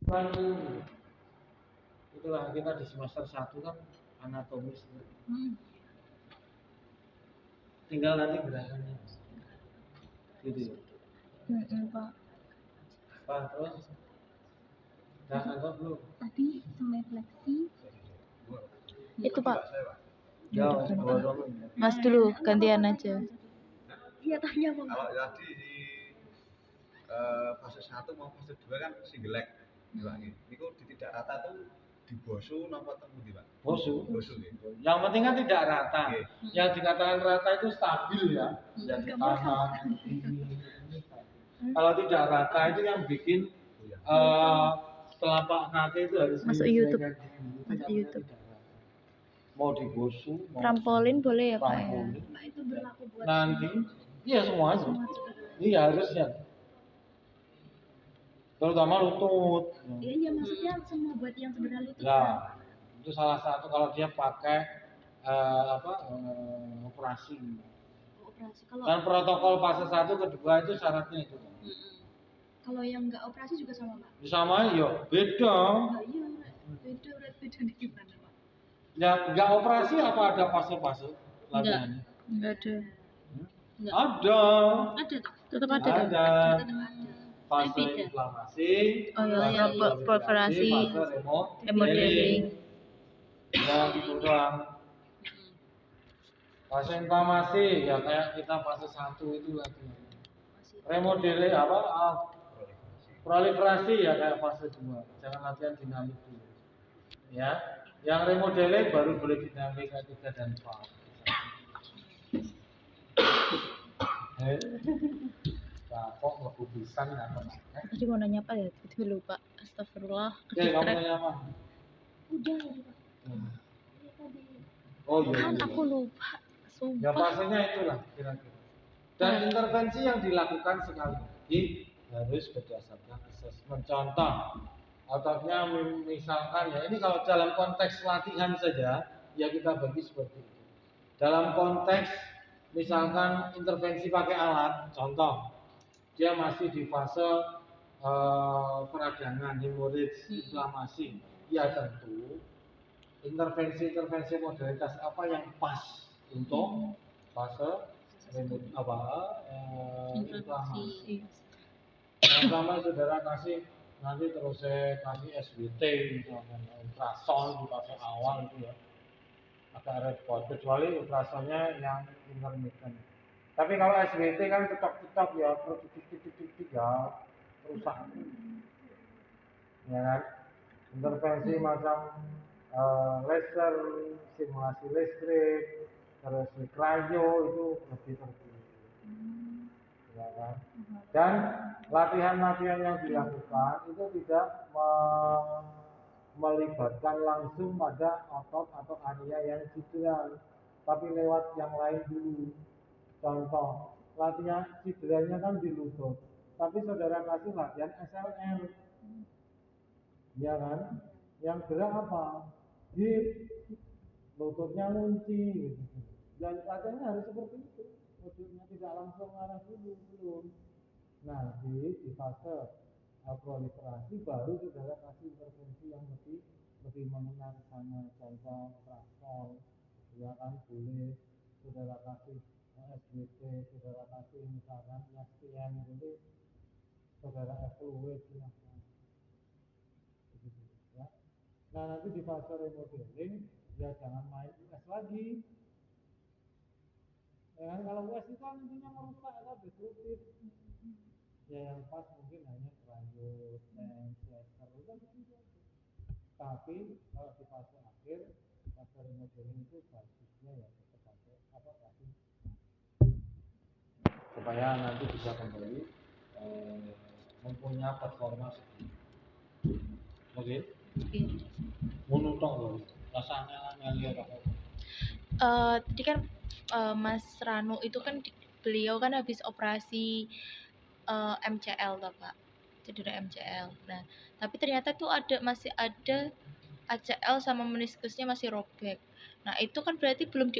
Kan itulah kita di semester 1 kan anatomis. Tinggal nanti gerakannya. Gitu ya. Pak. Pak, terus udah anggap belum? Tadi sampai fleksi. Itu Pak. Ya, Mas dulu gantian aja. Iya tanya Bang. Kalau tadi di fase 1 mau fase 2 kan single leg. Ini kok tidak rata tuh di bosu napa temu di Pak? Bosu gitu. Yang penting kan tidak rata. Yang dikatakan rata itu stabil ya. Yang ditahan. Kalau tidak rata itu yang bikin telapak kaki itu harus masuk YouTube. Masuk YouTube. Mau di bosu, mau trampolin boleh ya Pak ya? Pak itu berlaku buat nanti iya semuanya. Iya harusnya. Terutama lutut. Iya maksudnya semua buat yang sebenarnya lutut. Ya, itu salah satu kalau dia pakai operasi. Kalau dan protokol fase 1 kedua itu syaratnya itu. Kalau yang enggak operasi juga sama Pak? Sama ya, beda. Iya, beda di gimana Pak? Yang enggak operasi apa ada fase-fase latihannya? Enggak ada. Ada. Tetap ada. Ada. Fase inflamasi, proliferasi, fase remodeling. Ya gitu doang. Fase inflamasi ya kayak kita fase 1 itu lagi. Remodeling proliferasi ya kayak fase 2. Jangan latihan dinamik dulu. Ya. Yang remodeling baru boleh dinamik 3 dan 4. Kok nggak pisan ya apa? Tadi mau nanya apa ya? Itu lupa. Astagfirullah. Oke, kamu nanya apa? Udah. Oh iya. Kan aku lupa. Sumpah. Ya fasenya itulah kira-kira. Dan intervensi yang dilakukan sekali lagi harus berdasarkan assessment. Contoh, ototnya misalkan ya ini kalau dalam konteks latihan saja ya kita bagi seperti itu. Dalam konteks misalkan intervensi pakai alat, contoh dia masih di fase peradangan, hemorrhage, inflamasi. Ya tentu intervensi modalitas apa yang pas untuk fase inflamasi. Yang pertama saudara kasih nanti terus saya kasih SBT misalkan ultrasound di fase awal itu ya agak repot kecuali ultrasonnya yang intermittent. Tapi kalau SBT kan cetok ya titik ya rusak. Ya kan? Intervensi macam laser, simulasi listrik, terus cryo itu lebih terpilih. Ya kan? Dan latihan-latihan yang dilakukan itu tidak melibatkan langsung pada otot atau area yang cedera, tapi lewat yang lain dulu. Contoh, latihan cederanya kan di lutut, tapi saudara kasih latihan SLR, ya kan? Yang gerak apa? Hip, lututnya ngunci, gitu. Dan latihannya harus seperti itu, lututnya tidak langsung arah dulu, belum. Nah, di fase proliferasi baru saudara kasih intervensi yang lebih mengenal ke sana. Contoh, ultrasound, ya kan? Boleh saudara kasih SBT, saudara kasih misalkan SPM itu saudara evaluate silahkan begitu ya. Nah nanti di fase remodeling ya jangan main US lagi ya kan, kalau US itu kan intinya merusak atau destruktif ya, yang pas mungkin hanya cryo, stent, laser itu kan begitu. Tapi kalau di fase akhir fase remodeling itu basisnya ya tetap kasih supaya nanti bisa kembali mempunyai performa seperti oke? Menutup loh, rasanya ngeliat apa? Tadi kan Mas Ranu itu kan beliau kan habis operasi MCL toh Pak, cedera MCL. Nah, tapi ternyata tuh masih ada ACL sama meniskusnya masih robek. Nah, itu kan berarti belum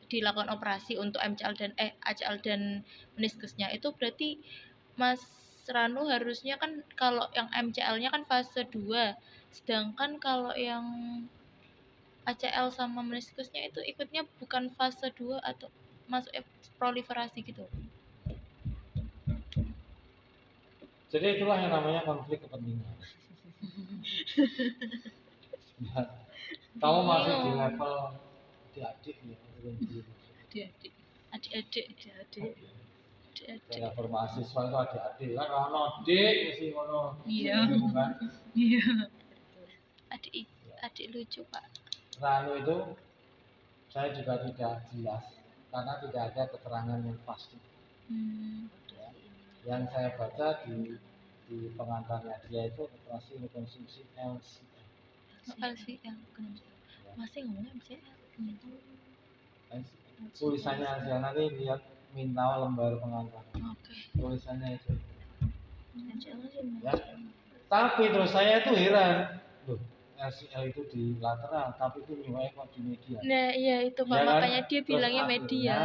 dilakukan operasi untuk ACL dan meniskusnya. Itu berarti Mas Ranu harusnya kan kalau yang MCL-nya kan fase 2, sedangkan kalau yang ACL sama meniskusnya itu ikutnya bukan fase 2 atau masuk proliferasi gitu. Jadi itulah yang namanya konflik kepentingan. Ya, kamu masih di level adik-adik ya, Adik-adik. Adik-adik. level mahasiswa itu adik-adik kan, ono dik mesti ngono. Iya. Kan? Iya. Adik lucu, Pak. Ranu itu saya juga tidak jelas karena tidak ada keterangan yang pasti. Ya. Yang saya baca di pengantarnya dia itu operasi rekonstruksi LCM. LCM kan. Masih ngomong MCL. Tulisannya LCM nanti lihat minta lembar pengantar. Oke. Tulisannya itu. MCL sih. Ya. Tapi terus saya itu heran, loh LCL itu di lateral, tapi itu nilai kok di media. Nah iya itu Pak, Ya kan? makanya dia Terus bilangnya akhirnya media.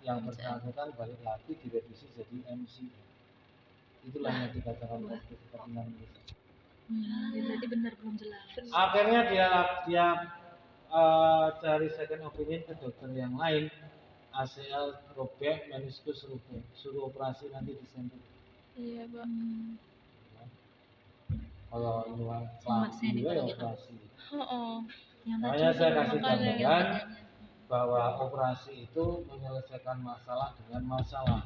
yang bersangkutan balik lagi direvisi jadi MCL. Itulah yang dikatakan konflik kepentingan itu. Berarti benar belum jelas. Akhirnya dia cari second opinion ke dokter yang lain. ACL robek, meniskus robek, suruh operasi nanti Desember. Iya Pak. Kalau ini kelas 2 ya operasi. Makanya saya kasih gambaran bahwa operasi itu menyelesaikan masalah dengan masalah.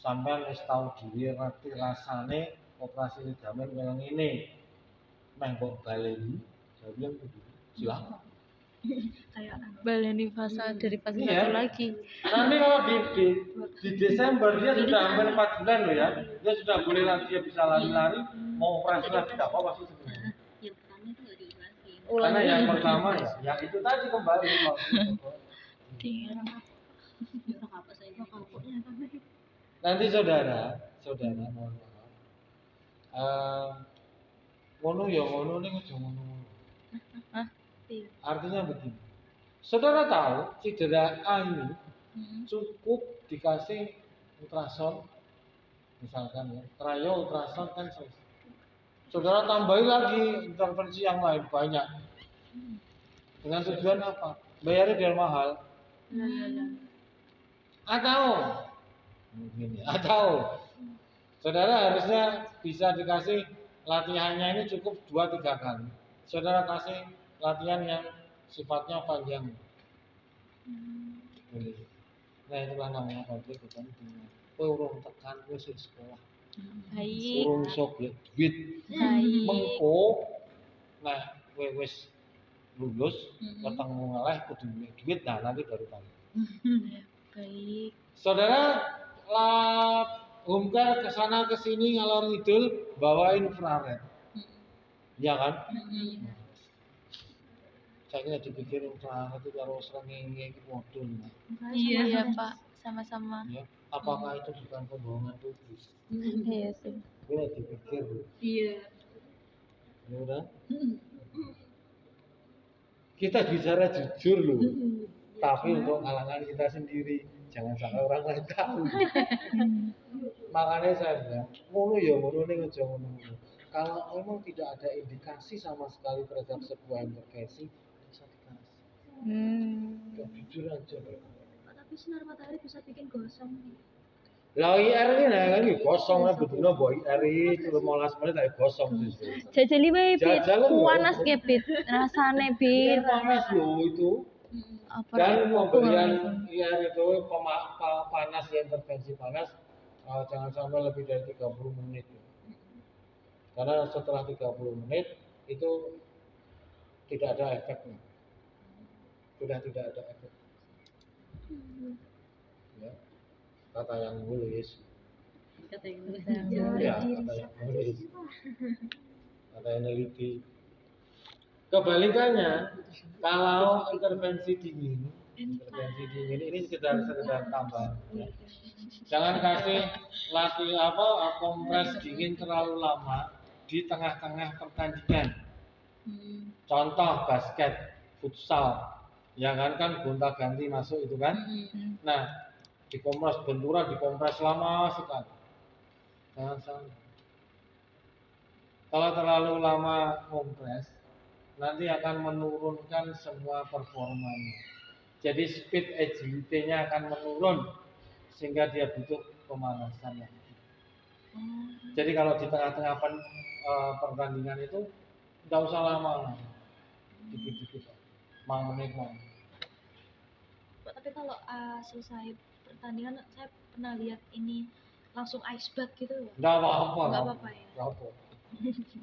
Sampai wis tahu dhewe ngerti rasane operasi ligamen yang ini. Meh kok baleni, saya bilang begitu. Silakan. Kayak baleni fase dari fase Iya. 1 lagi. Nanti kalau di Desember dia sudah hampir 4 bulan loh ya. Dia sudah boleh lagi, dia bisa lari-lari, mau operasi lagi tidak apa-apa sih sebenarnya. Yang pertama itu nggak dioperasi. Karena yang pertama ya itu tadi kembali Orang apa saya itu kapoknya apa? nanti saudara mohon maaf. Ngono ya ngono ning aja ngono. Artinya begini. Saudara tahu cedera A ini cukup dikasih ultrasound misalkan ya, trial ultrasound kan selesai. Saudara tambahin lagi intervensi yang lain banyak. Dengan tujuan apa? Bayarnya biar mahal. Atau saudara harusnya bisa dikasih latihannya ini cukup 2-3 kali. Saudara kasih latihan yang sifatnya panjang. Nah itulah namanya konflik kepentingan. Kowe urung tekan kowe sing sekolah. Baik. Urung iso golek duit. Baik. Mengko nah kowe wis lulus ketemu ngeleh kudu duit nah nanti baru tahu. Baik. Saudara Humkar kesana kesini ngalor ngidul bawa infrared. Iya kan? Saya kira dipikir infrared itu kalau srengenge iki modul. Iya Pak, sama-sama. Ya, apakah itu bukan pembohongan publik? Iya sih. Gue dipikir. Iya. Ya udah. Kita bicara jujur loh. Tapi untuk kalangan kita sendiri, jangan sampai orang lain tahu. Makanya saya bilang, ngono ya ngono ning aja ngono. Kalau memang tidak ada indikasi sama sekali terhadap sebuah intervensi, bisa dikasih. Ya, jujur aja. Tapi sinar matahari bisa bikin gosong. Lah IR ini nah kan gosong lah betulnya boy IR itu 15 menit aja gosong justru. Jajali wae Bit. Jajalan lho. Panas ge Bit. Rasane Bit. Panas loh itu. Apa Dan pemberian IR itu panas ya intervensi panas jangan sampai lebih dari 30 menit. Karena setelah 30 menit itu tidak ada efeknya. Sudah tidak ada efek. Ya. Kata yang nulis. Kata yang Ya, kata yang nulis. Kata yang neliti. Kebalikannya, kalau intervensi dingin ini sekedar tambahan. Ya. Jangan kasih kompres dingin terlalu lama di tengah-tengah pertandingan. Contoh basket, futsal, ya kan gonta-ganti masuk itu kan. Nah, dikompres benturan dikompres lama sekali. Jangan sampai. Kalau terlalu lama kompres, nanti akan menurunkan semua performanya. Jadi speed agility-nya akan menurun sehingga dia butuh pemanasan lagi. Jadi kalau di tengah-tengah pertandingan itu nggak usah lama, dikit-dikit, 5 menit mau. Tapi kalau selesai pertandingan saya pernah lihat ini langsung ice bath gitu loh. Nggak apa-apa. Nggak apa-apa ya. Nggak apa.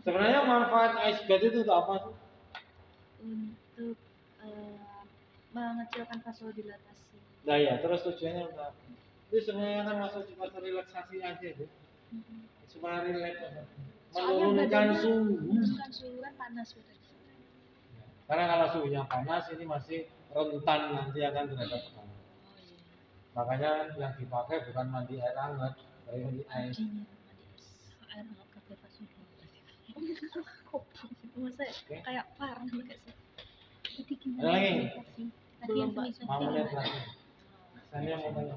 Sebenarnya manfaat ice bath itu apa sih? Untuk mengecilkan vasodilatasi. Nah ya, terus tujuannya apa? Itu sebenarnya kan masuk fase relaksasi aja deh. Supaya relax aja. Menurunkan suhu kan panas badan. Karena kalau suhunya panas ini masih rentan nanti akan terhadap tekanan. Makanya yang dipakai bukan mandi air hangat, tapi mandi air. Air hangat pakai vasodilatasi. Kopong itu masa kayak parah nggak sih? Jadi Ada lagi? Tadi yang Belum, Pak. semisal 5 menit lagi. Saya mau tanya.